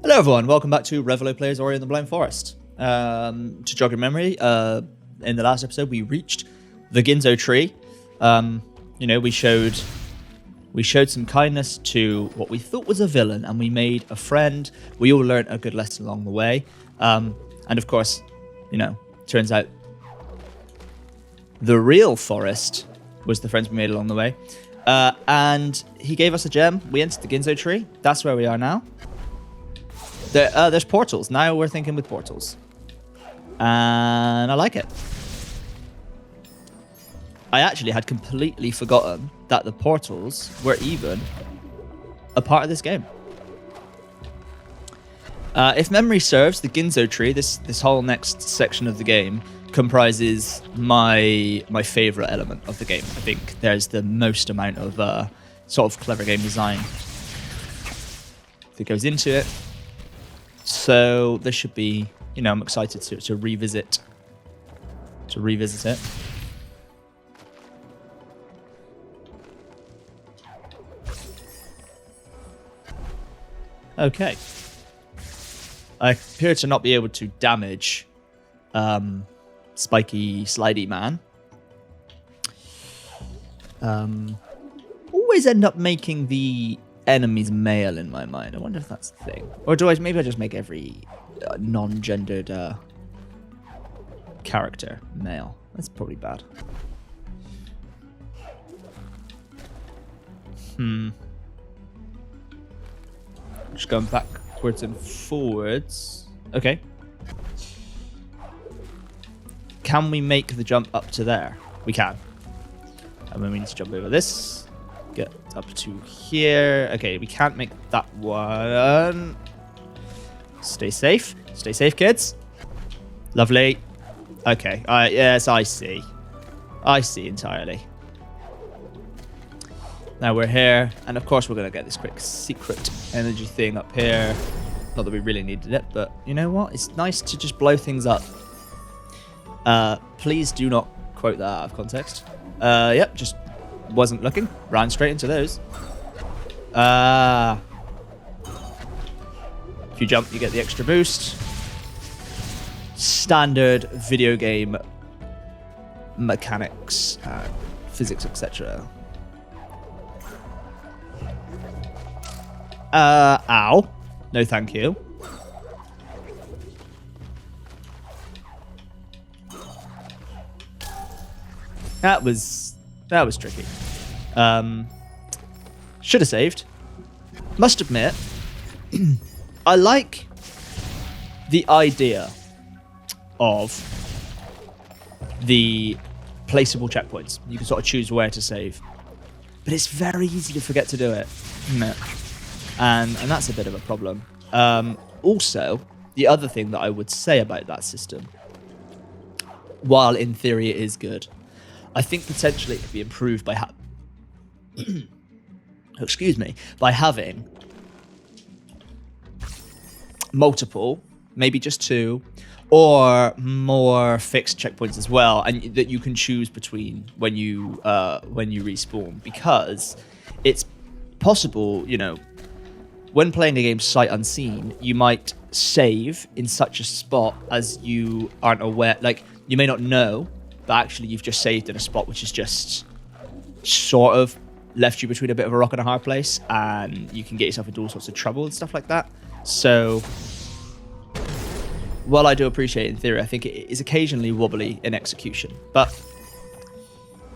Hello everyone, welcome back to ReviloPlays Ori in the Blind Forest. To jog your memory, in the last episode we reached the Ginzo tree. We showed some kindness to what we thought was a villain, and we made a friend. We all learned a good lesson along the way. And of course, turns out the real forest was the friends we made along the way. And he gave us a gem. We entered the Ginzo tree. That's where we are now. There's portals. Now we're thinking with portals. And I like it. I actually had completely forgotten that the portals were even a part of this game. If memory serves, the Ginzo tree, this whole next section of the game, comprises my favorite element of the game. I think there's the most amount of sort of clever game design that goes into it. So this should be, I'm excited to revisit it. Okay. I appear to not be able to damage Spiky Slidey Man. Always end up making the enemies male in my mind. I wonder if that's the thing. Or maybe I just make every non-gendered character male. That's probably bad. Just going backwards and forwards. Okay. Can we make the jump up to there? We can. And then we need to jump over this. Get up to here. Okay, we can't make that one. Stay safe. Stay safe, kids. Lovely. Okay. Yes, I see. I see entirely. Now we're here. And of course, we're going to get this quick secret energy thing up here. Not that we really needed it, but you know what? It's nice to just blow things up. Please do not quote that out of context. Yep, just wasn't looking. Ran straight into those. If you jump, you get the extra boost. Standard video game mechanics, physics, etc. Ow. No, thank you. That was tricky. Should have saved. Must admit, I like the idea of the placeable checkpoints. You can sort of choose where to save. But it's very easy to forget to do it, isn't it? And that's a bit of a problem. Also, the other thing that I would say about that system, while in theory it is good, I think potentially it could be improved by by having multiple, maybe just 2, or more fixed checkpoints as well, and that you can choose between when you respawn, because it's possible, when playing a game sight unseen, you might save in such a spot as you aren't aware, like you may not know, but actually you've just saved in a spot which is just sort of left you between a bit of a rock and a hard place, and you can get yourself into all sorts of trouble and stuff like that. So while I do appreciate it in theory, I think it is occasionally wobbly in execution, but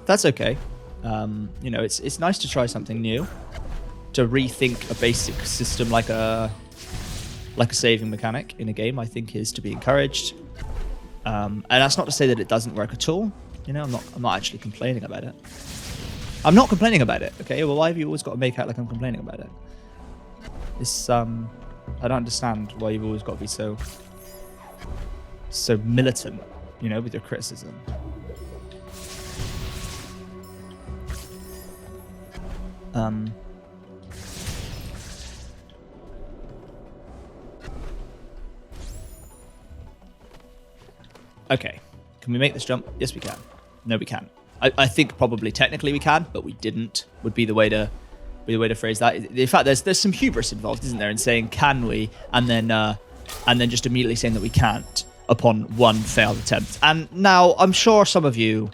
that's okay. It's nice to try something new, to rethink a basic system like a saving mechanic in a game. I think is to be encouraged. And that's not to say that it doesn't work at all. I'm not actually complaining about it. I'm not complaining about it. Okay, well, why have you always got to make out like I'm complaining about it? It's I don't understand why you've always got to be so militant, with your criticism. Okay, can we make this jump? Yes, we can. No, we can't. I think probably technically we can, but we didn't, would be the way to be the way to phrase that. In fact, there's some hubris involved, isn't there, in saying can we, and then just immediately saying that we can't upon one failed attempt. And now I'm sure some of you,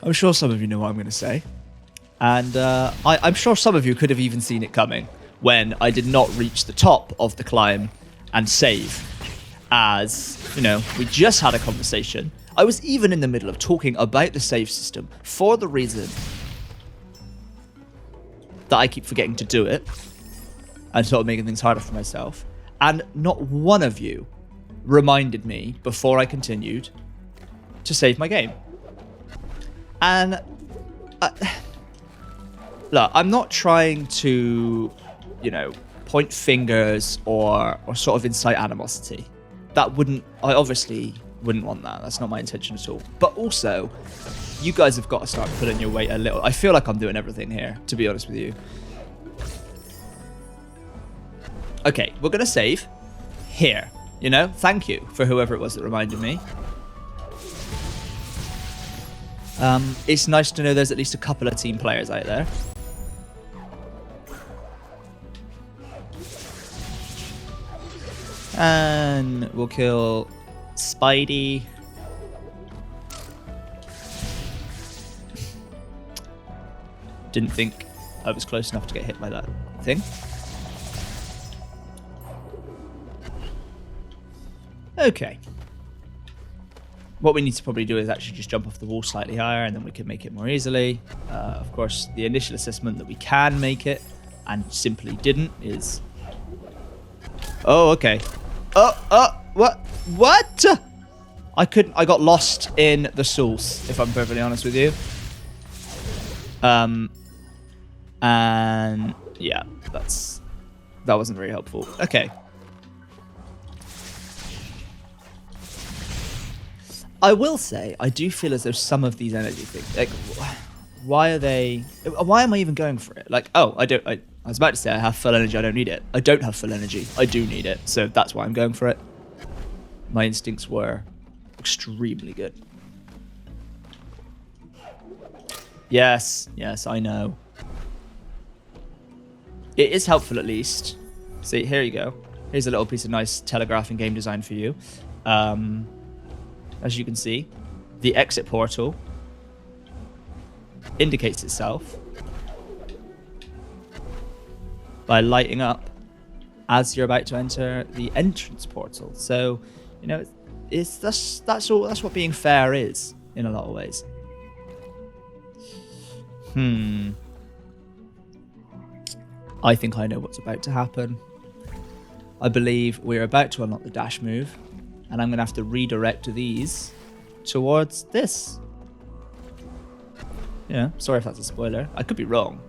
I'm sure some of you know what I'm going to say, and I'm sure some of you could have even seen it coming when I did not reach the top of the climb and save. As you know, we just had a conversation. I was even in the middle of talking about the save system for the reason that I keep forgetting to do it and sort of making things harder for myself. And not one of you reminded me before I continued to save my game. And look, I'm not trying to, you know, point fingers or sort of incite animosity. That I obviously wouldn't want that. That's not my intention at all. But also, you guys have got to start pulling your weight a little. I feel like I'm doing everything here, to be honest with you. Okay, we're going to save here. You know, thank you for whoever it was that reminded me. It's nice to know there's at least a couple of team players out there. And we'll kill Spidey. Didn't think I was close enough to get hit by that thing. Okay. What we need to probably do is actually just jump off the wall slightly higher, and then we can make it more easily. Of course, the initial assessment that we can make it and simply didn't is... Oh, okay. What? I got lost in the source, if I'm perfectly honest with you. And yeah, that wasn't very helpful. Okay. I will say, I do feel as though some of these energy things, like, why am I even going for it? Like, oh, I was about to say I have full energy, I don't need it. I don't have full energy, I do need it. So that's why I'm going for it. My instincts were extremely good. Yes, I know. It is helpful at least. See, here you go. Here's a little piece of nice telegraphing game design for you. As you can see, the exit portal indicates itself by lighting up as you're about to enter the entrance portal. So, you know, that's what being fair is in a lot of ways. I think I know what's about to happen. I believe we're about to unlock the dash move, and I'm going to have to redirect these towards this. Yeah, sorry if that's a spoiler. I could be wrong.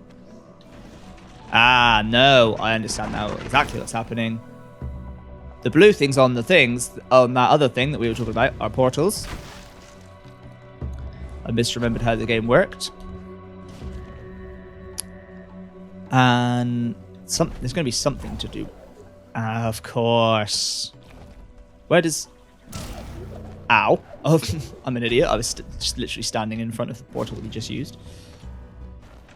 Ah, no, I understand now exactly what's happening. The blue things on that other thing that we were talking about are portals. I misremembered how the game worked. And there's going to be something to do. Of course. Where does... Ow. Oh, I'm an idiot. I was just literally standing in front of the portal that we just used.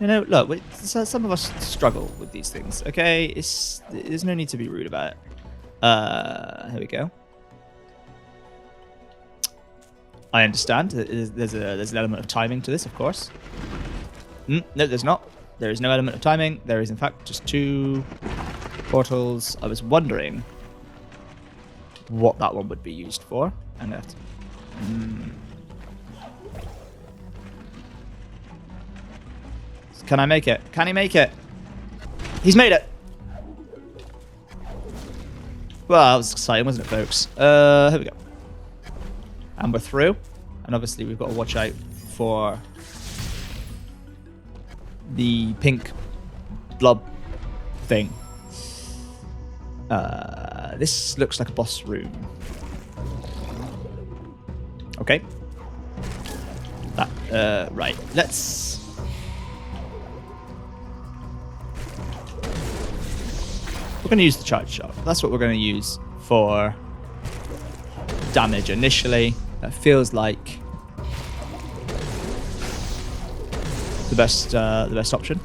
You know, look, some of us struggle with these things, okay? There's no need to be rude about it. Here we go. I understand. There's an element of timing to this, of course. No, there's not. There is no element of timing. There is, in fact, just 2 portals. I was wondering what that one would be used for. I'm gonna have to... Can I make it? Can he make it? He's made it! Well, that was exciting, wasn't it, folks? Here we go. And we're through. And obviously we've got to watch out for the pink blob thing. This looks like a boss room. Okay. Right. Let's... We're going to use the charge shot. That's what we're going to use for damage initially. That feels like the best option.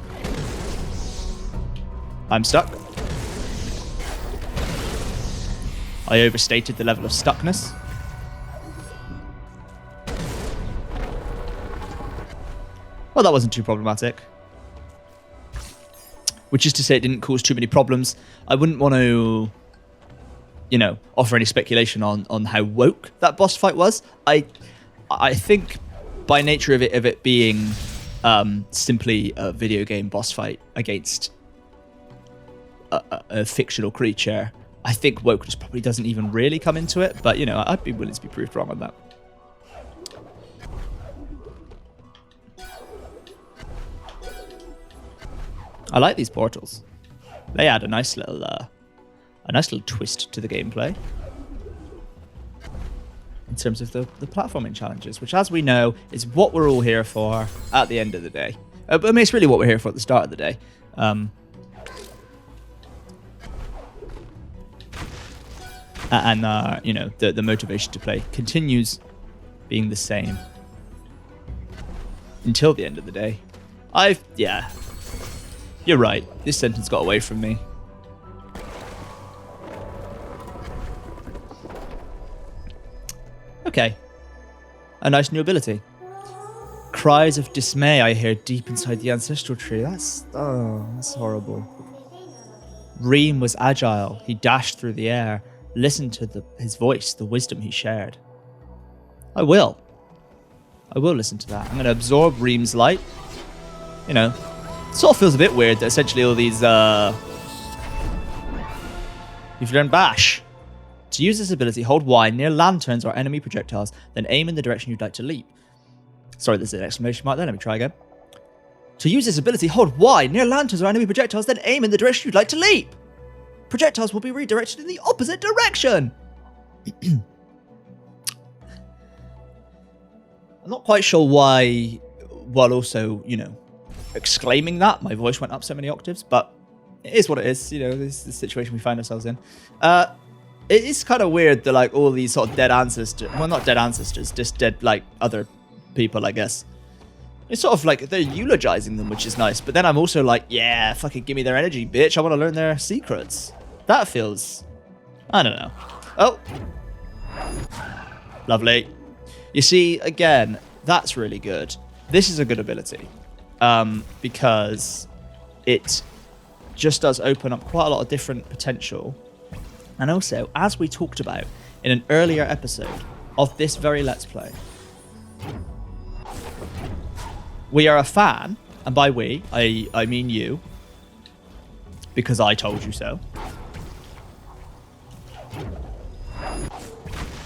I'm stuck. I overstated the level of stuckness. Well, that wasn't too problematic. Which is to say it didn't cause too many problems. I wouldn't want to, you know, offer any speculation on how woke that boss fight was. I think by nature of it being simply a video game boss fight against a fictional creature, I think wokeness probably doesn't even really come into it. But, you know, I'd be willing to be proved wrong on that. I like these portals. They add a nice little twist to the gameplay in terms of the platforming challenges, which, as we know, is what we're all here for at the end of the day. I mean, it's really what we're here for at the start of the day. You know, the motivation to play continues being the same until the end of the day. Yeah. You're right. This sentence got away from me. Okay. A nice new ability. Cries of dismay I hear deep inside the ancestral tree. That's horrible. Reem was agile. He dashed through the air. Listen to his voice, the wisdom he shared. I will listen to that. I'm going to absorb Reem's light. You know, it sort of feels a bit weird that essentially all these, you've learned Bash. To use this ability, hold Y near lanterns or enemy projectiles, then aim in the direction you'd like to leap. Sorry, there's an exclamation mark there. Let me try again. To use this ability, hold Y near lanterns or enemy projectiles, then aim in the direction you'd like to leap. Projectiles will be redirected in the opposite direction. I'm not quite sure why, while also, you know, exclaiming that, my voice went up so many octaves, but it is what it is. You know, this is the situation we find ourselves in. It is kind of weird that, like, all these sort of dead ancestors, well, not dead ancestors, just dead, like, other people, I guess. It's sort of like they're eulogizing them, which is nice. But then I'm also like, yeah, fucking give me their energy, bitch. I want to learn their secrets. That feels, I don't know. Oh. Lovely. You see, again, that's really good. This is a good ability. Because it just does open up quite a lot of different potential. And also, as we talked about in an earlier episode of this very Let's Play, we are a fan, and by we, I mean you, because I told you so,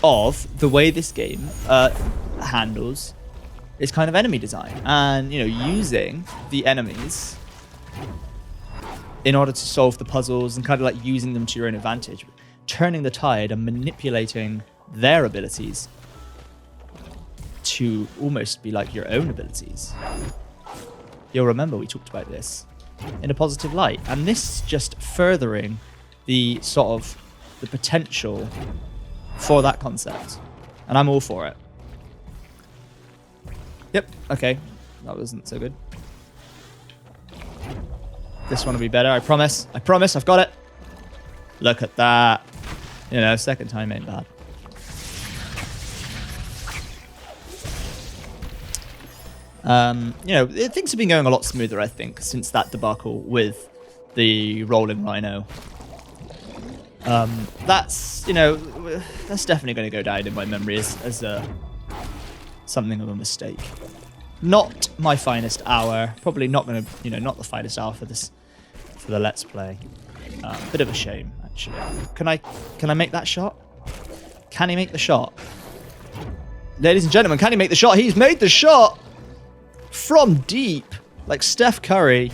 of the way this game handles its kind of enemy design. And, you know, using the enemies in order to solve the puzzles and kind of like using them to your own advantage, turning the tide and manipulating their abilities to almost be like your own abilities. You'll remember we talked about this in a positive light, and this just furthering the sort of the potential for that concept, and I'm all for it. Yep, okay, that wasn't so good. This one will be better, I promise. I promise, I've got it. Look at that. You know, second time ain't bad. You know, things have been going a lot smoother, I think, since that debacle with the rolling rhino. That's, you know, that's definitely going to go down in my memory as something of a mistake. Not my finest hour. Probably not going to, you know, not the finest hour for the Let's Play. Bit of a shame, actually. Can I make that shot? Can he make the shot? Ladies and gentlemen, can he make the shot? He's made the shot! From deep, like Steph Curry.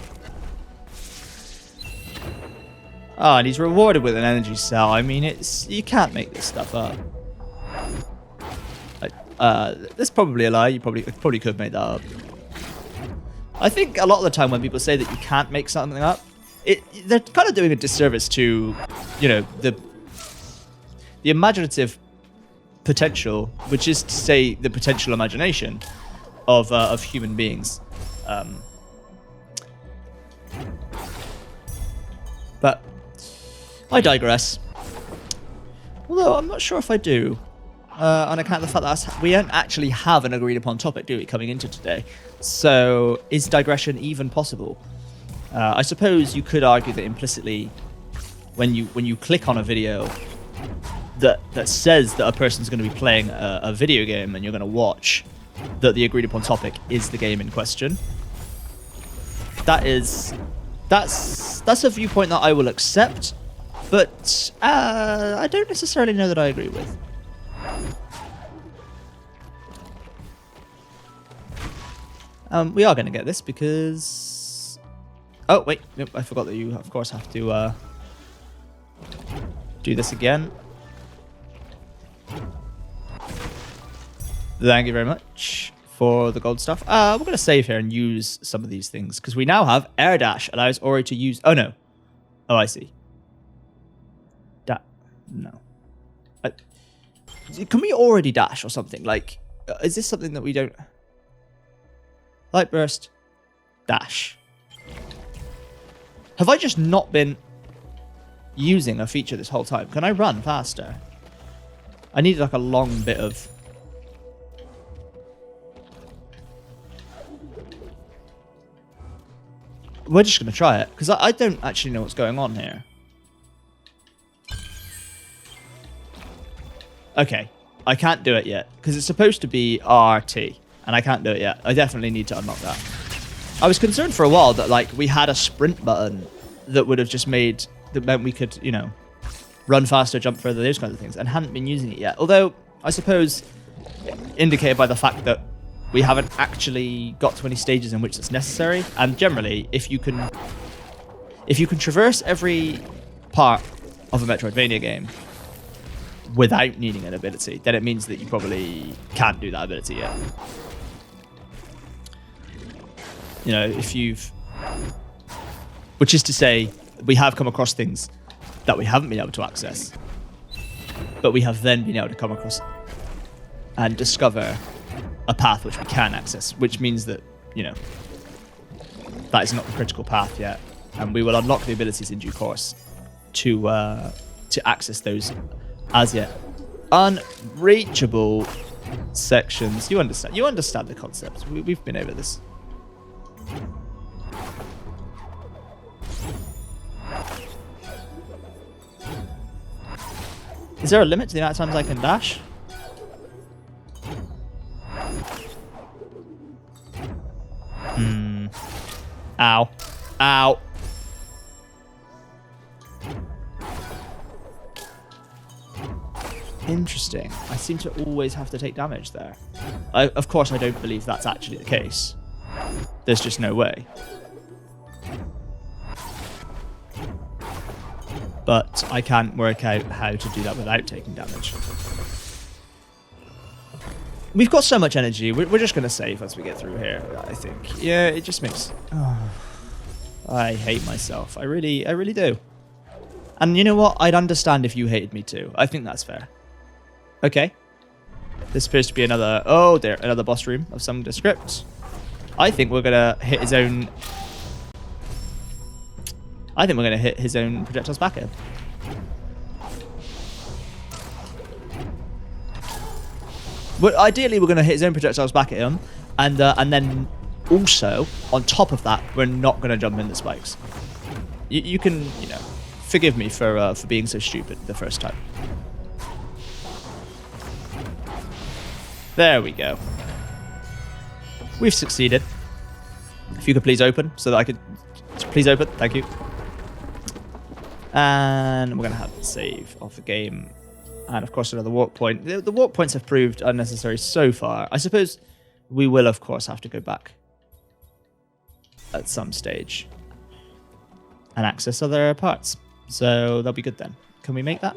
Oh, and he's rewarded with an energy cell. I mean, you can't make this stuff up. Like, that's probably a lie. You probably could make that up. I think a lot of the time when people say that you can't make something up, they're kind of doing a disservice to, you know, the imaginative potential, which is to say the potential imagination of human beings. But I digress. Although I'm not sure if I do. On account of the fact that we don't actually have an agreed upon topic, do we, coming into today? So is digression even possible? I suppose you could argue that implicitly, when you click on a video that says that a person's going to be playing a video game and you're going to watch, that the agreed upon topic is the game in question. That's a viewpoint that I will accept, but I don't necessarily know that I agree with. We are going to get this because... Oh, wait. Nope, I forgot that you, of course, have to do this again. Thank you very much for the gold stuff. We're going to save here and use some of these things because we now have air dash. Allows Ori to use... Oh, no. Oh, I see. No. Can we already dash or something? Like, is this something that we don't... Light burst. Dash. Have I just not been using a feature this whole time? Can I run faster? I need like a long bit of... We're just going to try it because I don't actually know what's going on here. Okay. I can't do it yet because it's supposed to be RT and I can't do it yet. I definitely need to unlock that. I was concerned for a while that like we had a sprint button that would have just made... That meant we could, you know, run faster, jump further, those kinds of things, and hadn't been using it yet. Although, I suppose, indicated by the fact that we haven't actually got to any stages in which it's necessary. And generally, if you can traverse every part of a Metroidvania game without needing an ability, then it means that you probably can't do that ability yet. You know, if you've... Which is to say, we have come across things that we haven't been able to access, but we have then been able to come across and discover a path which we can access, which means that, you know, that is not the critical path yet, and we will unlock the abilities in due course to access those as yet unreachable sections. You understand the concept. We've been over this. Is there a limit to the amount of times I can dash? Ow. Ow. Interesting. I seem to always have to take damage there. Of course, I don't believe that's actually the case. There's just no way. But I can't work out how to do that without taking damage. We've got so much energy. We're just going to save as we get through here, I think. Yeah, it just makes... Oh, I hate myself. I really do. And you know what? I'd understand if you hated me too. I think that's fair. Okay. This appears to be another... Oh, there. Another boss room of some descript. I think we're going to hit his own... I think we're going to hit his own projectiles back at him. But ideally, we're going to hit his own projectiles back at him, and then also on top of that, we're not going to jump in the spikes. You can, you know, forgive me for being so stupid the first time. There we go. We've succeeded. If you could please open, so that I could please open. Thank you. And we're going to have the save of the game. And, of course, another walk point. The walk points have proved unnecessary so far. I suppose we will, of course, have to go back at some stage and access other parts. So that'll be good then. Can we make that?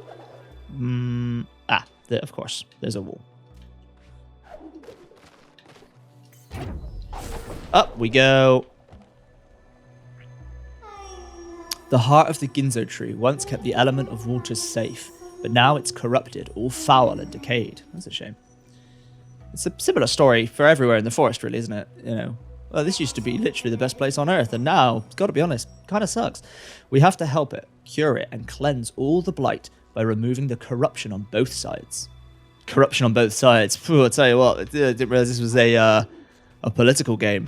Of course. There's a wall. Up we go. The heart of the Ginzo tree once kept the element of waters safe, but now it's corrupted, all foul and decayed. That's a shame. It's a similar story for everywhere in the forest, really, isn't it? You know, Well, this used to be literally the best place on Earth, and now, got to be honest, kind of sucks. We have to help it, cure it, and cleanse all the blight by removing the corruption on both sides. Corruption on both sides. Phew, I'll tell you what, I didn't realize this was a political game.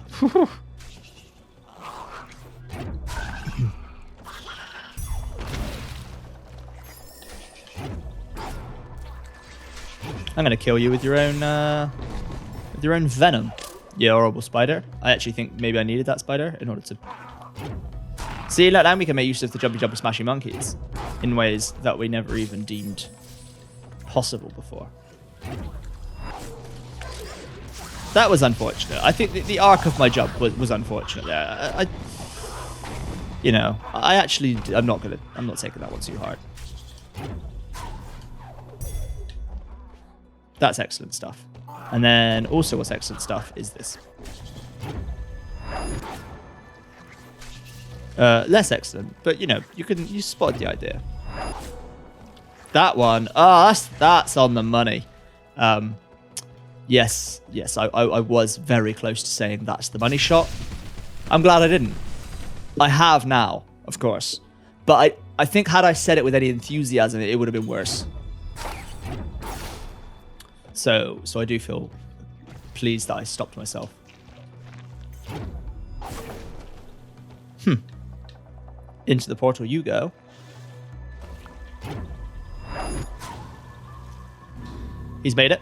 I'm gonna kill you with your own venom. You horrible spider. I actually think maybe I needed that spider in order to... See, look, now we can make use of the jumpy smashy monkeys in ways that we never even deemed possible before. That was unfortunate. I think the arc of my jump was unfortunate there. You know, I'm not taking that one too hard. That's excellent stuff. And then also what's excellent stuff is this. Less excellent, but you know, you spotted the idea. That one, that's on the money. Yes, I was very close to saying that's the money shot. I'm glad I didn't. I have now, of course. But I think had I said it with any enthusiasm, it would have been worse. So I do feel pleased that I stopped myself. Into the portal you go. He's made it.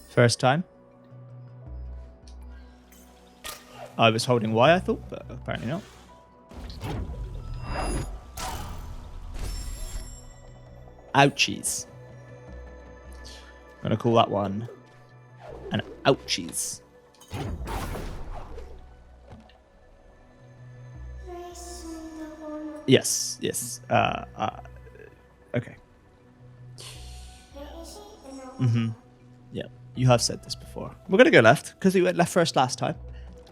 First time. I was holding Y, I thought, but apparently not. Ouchies. I'm gonna call that one an ouchies. Yes. Okay. Yeah, you have said this before. We're gonna go left because we went left first last time,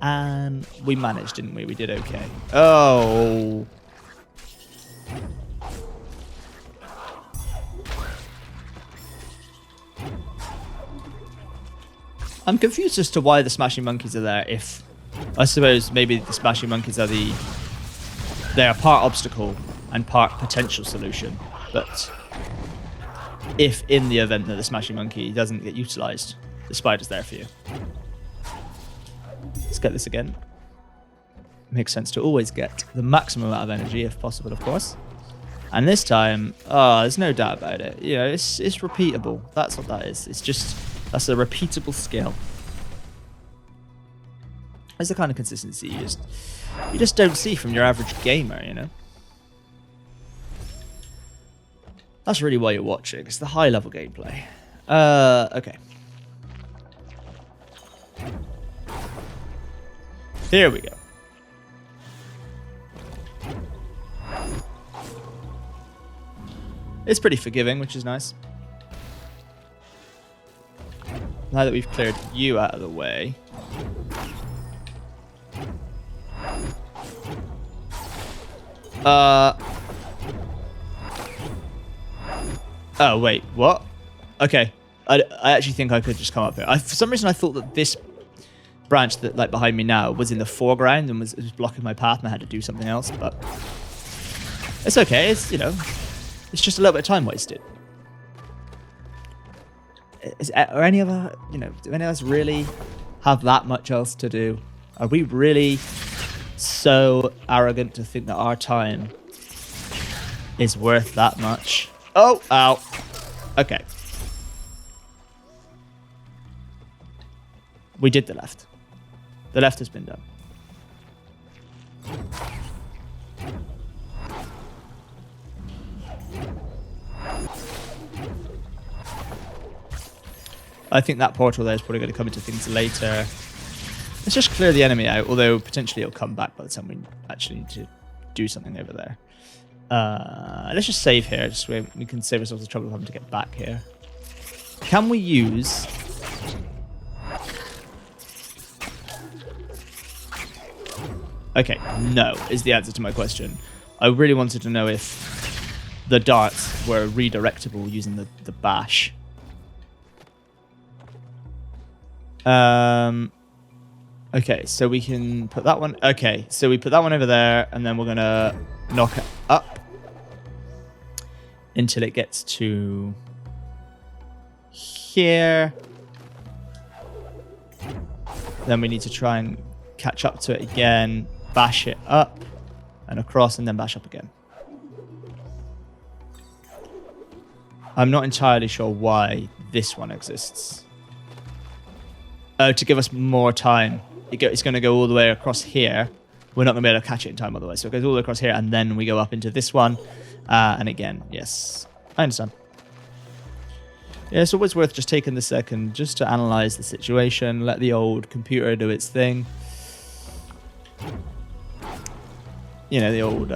and we managed, didn't we? We did okay. Oh. I'm confused as to why the smashing monkeys are there. If I suppose maybe the smashing monkeys are they are part obstacle and part potential solution. But if in the event that the smashing monkey doesn't get utilized, the spider's there for you. Let's get this again. Makes sense to always get the maximum amount of energy if possible, of course. And this time, there's no doubt about it. You know, it's repeatable. That's what that is. It's just. That's a repeatable skill. That's the kind of consistency you just don't see from your average gamer, you know? That's really why you're watching. It's the high level gameplay. Okay. Here we go. It's pretty forgiving, which is nice. Now that we've cleared you out of the way. Oh, wait, what? Okay. I actually think I could just come up here. For some reason, I thought that this branch that like behind me now was in the foreground and was blocking my path and I had to do something else, but it's okay. It's, you know, it's just a little bit of time wasted. Are any of us, you know, do any of us really have that much else to do? Are we really so arrogant to think that our time is worth that much? Oh, ow. Okay. We did the left. The left has been done. I think that portal there is probably going to come into things later. Let's just clear the enemy out, although potentially it'll come back by the time we actually need to do something over there. Let's just save here, just so we can save ourselves the trouble of having to get back here. Can we use... Okay, no, is the answer to my question. I really wanted to know if the darts were redirectable using the bash. Okay, so we can put that one. Okay, so we put that one over there, and then we're gonna knock it up until it gets to here. Then we need to try and catch up to it again, bash it up and across, and then bash up again. I'm not entirely sure why this one exists. Oh, to give us more time. It's going to go all the way across here. We're not going to be able to catch it in time otherwise. So it goes all the way across here, and then we go up into this one. And again, yes, I understand. Yeah, it's always worth just taking the second just to analyze the situation, let the old computer do its thing. You know, the old...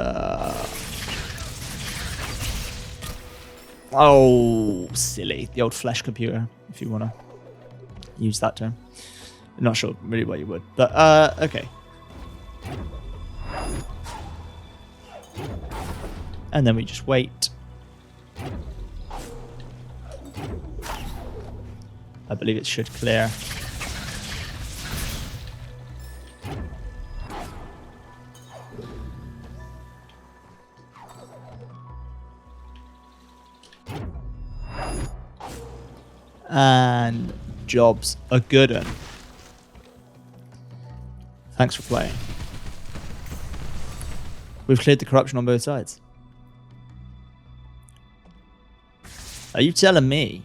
Oh, silly. The old flesh computer, if you want to use that term. I'm not sure really why you would, but okay. And then we just wait. I believe it should clear. And jobs are good un. Thanks for playing. We've cleared the corruption on both sides. Are you telling me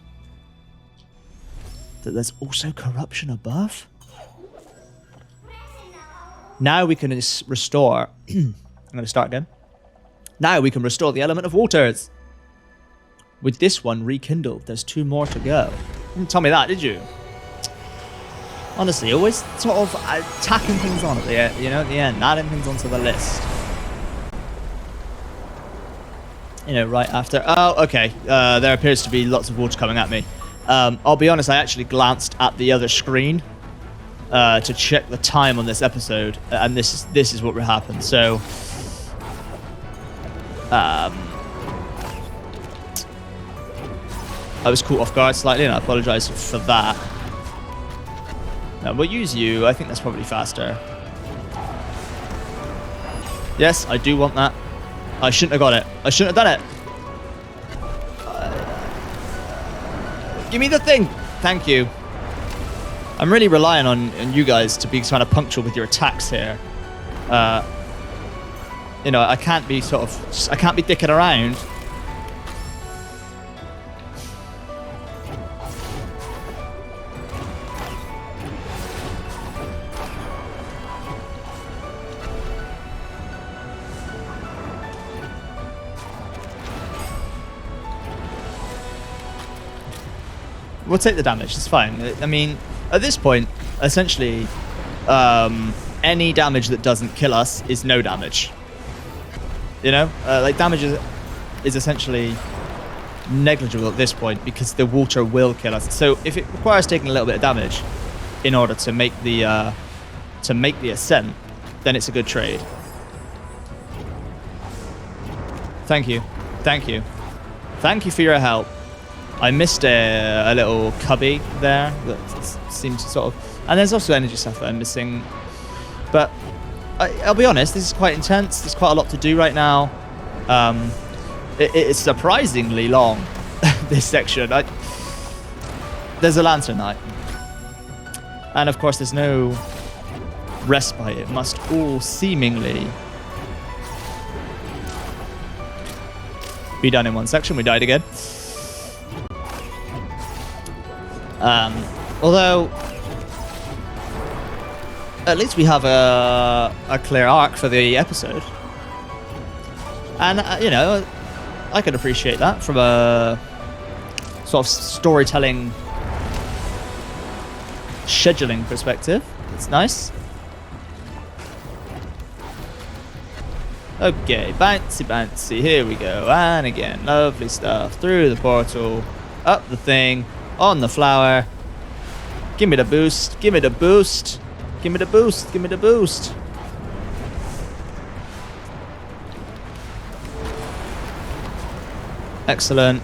that there's also corruption above? Now we can restore... I'm going to start again. Now we can restore the element of waters. With this one rekindled, there's 2 more to go. You didn't tell me that, did you? Honestly, always sort of tacking things on at the end, you know, at the end, adding things onto the list. You know, right after. Oh, okay. There appears to be lots of water coming at me. I'll be honest, I actually glanced at the other screen to check the time on this episode, and this is what happened. So, I was caught off guard slightly, and I apologize for that. We'll use you. I think that's probably faster. Yes, I do want that. I shouldn't have got it. I shouldn't have done it. Give me the thing. Thank you. I'm really relying on you guys to be kind of punctual with your attacks here. You know, I can't be I can't be dicking around. We'll take the damage, it's fine. I mean, at this point, essentially, any damage that doesn't kill us is no damage. You know? Like, damage is essentially negligible at this point because the water will kill us. So if it requires taking a little bit of damage in order to make the ascent, then it's a good trade. Thank you. Thank you. Thank you for your help. I missed a little cubby there that seems to sort of... And there's also energy stuff that I'm missing. But I'll be honest, this is quite intense. There's quite a lot to do right now. It's surprisingly long, this section. There's a lantern night. And of course, there's no respite. It must all seemingly be done in one section. We died again. Although, at least we have a clear arc for the episode. And, you know, I can appreciate that from a sort of storytelling, scheduling perspective. It's nice. Okay, bouncy, bouncy. Here we go. And again, lovely stuff. Through the portal, up the thing. On the flower. Give me the boost. Give me the boost. Give me the boost. Give me the boost. Excellent.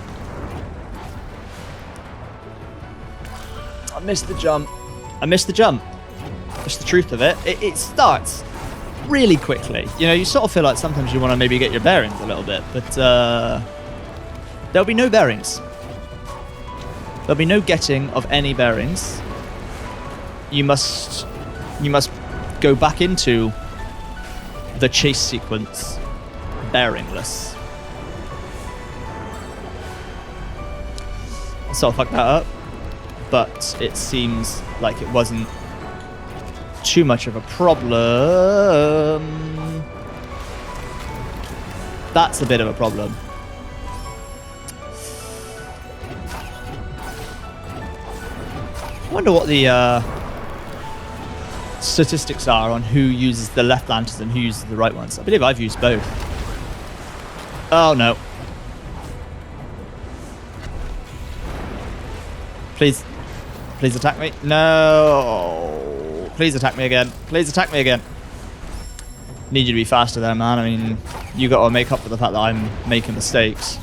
I missed the jump. I missed the jump. That's the truth of it. It starts really quickly. You know, you sort of feel like sometimes you want to maybe get your bearings a little bit, but there'll be no bearings. There'll be no getting of any bearings. You must go back into the chase sequence bearingless. So I fucked that up, but it seems like it wasn't too much of a problem. That's a bit of a problem. I wonder what the statistics are on who uses the left lanterns and who uses the right ones. I believe I've used both. Oh no. Please. Please attack me. No. Please attack me again. Please attack me again. Need you to be faster there, man. I mean, you got to make up for the fact that I'm making mistakes.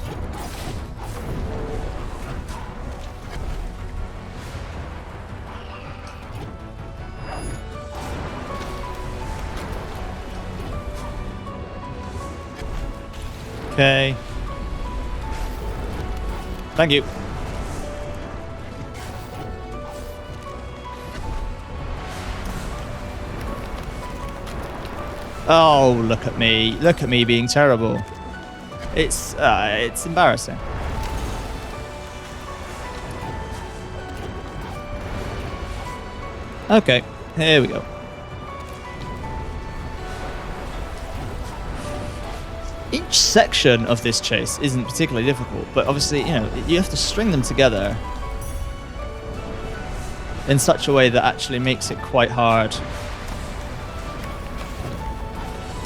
Okay. Thank you. Oh, look at me. Look at me being terrible. It's embarrassing. Okay, here we go. Each section of this chase isn't particularly difficult, but obviously, you know, you have to string them together in such a way that actually makes it quite hard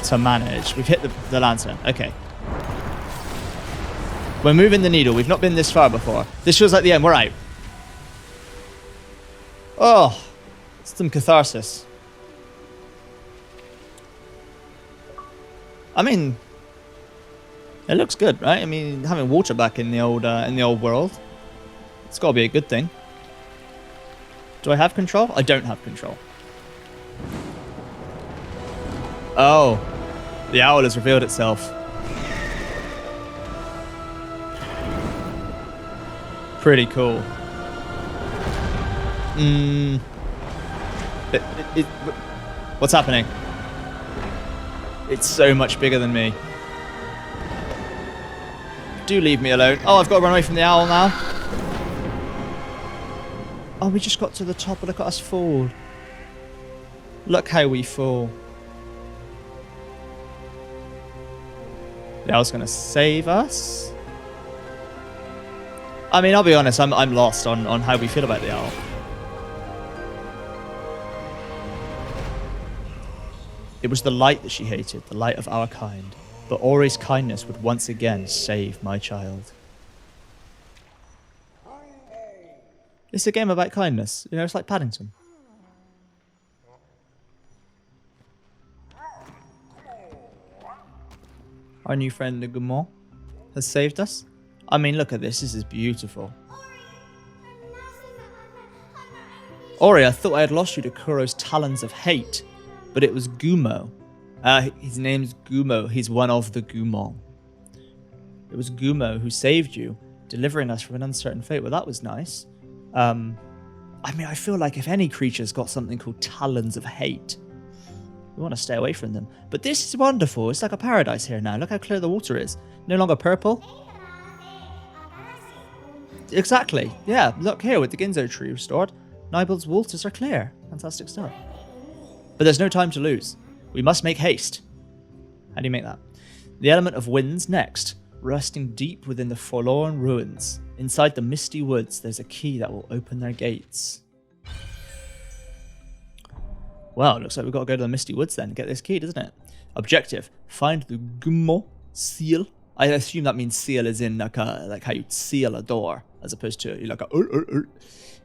to manage. We've hit the lantern. Okay. We're moving the needle. We've not been this far before. This feels like the end. We're out. Oh, some catharsis. I mean, it looks good, right? I mean, having water back in the old world, it's got to be a good thing. Do I have control? I don't have control. Oh, the owl has revealed itself. Pretty cool. What's happening? It's so much bigger than me. Do leave me alone. Oh, I've got to run away from the owl now. Oh, we just got to the top. Look at us fall. Look how we fall. The owl's going to save us. I mean, I'll be honest. I'm lost on how we feel about the owl. It was the light that she hated, the light of our kind. But Ori's kindness would once again save my child. It's a game about kindness. You know, it's like Paddington. Our new friend Nugumon has saved us. I mean, look at this. This is beautiful. Ori, I thought I had lost you to Kuro's talons of hate, but it was Gumo. His name's Gumo. He's one of the Gumon. It was Gumo who saved you, delivering us from an uncertain fate. Well, that was nice. I mean, I feel like if any creature's got something called talons of hate, we want to stay away from them. But this is wonderful. It's like a paradise here now. Look how clear the water is. No longer purple. Exactly. Yeah, look here with the Ginzo tree restored. Nibel's waters are clear. Fantastic stuff. But there's no time to lose. We must make haste. How do you make that? The element of wind's next, resting deep within the forlorn ruins. Inside the misty woods, there's a key that will open their gates. Well, it looks like we've got to go to the misty woods then and get this key, doesn't it? Objective, find the Gumo seal. I assume that means seal as in like how you'd seal a door, as opposed to like a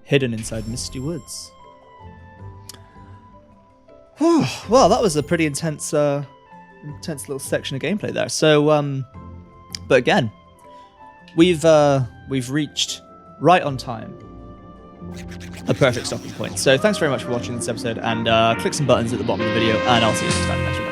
hidden inside misty woods. Well, that was a pretty intense little section of gameplay there. So, but again, we've reached right on time a perfect stopping point. So thanks very much for watching this episode, and click some buttons at the bottom of the video, and I'll see you next time. Thanks for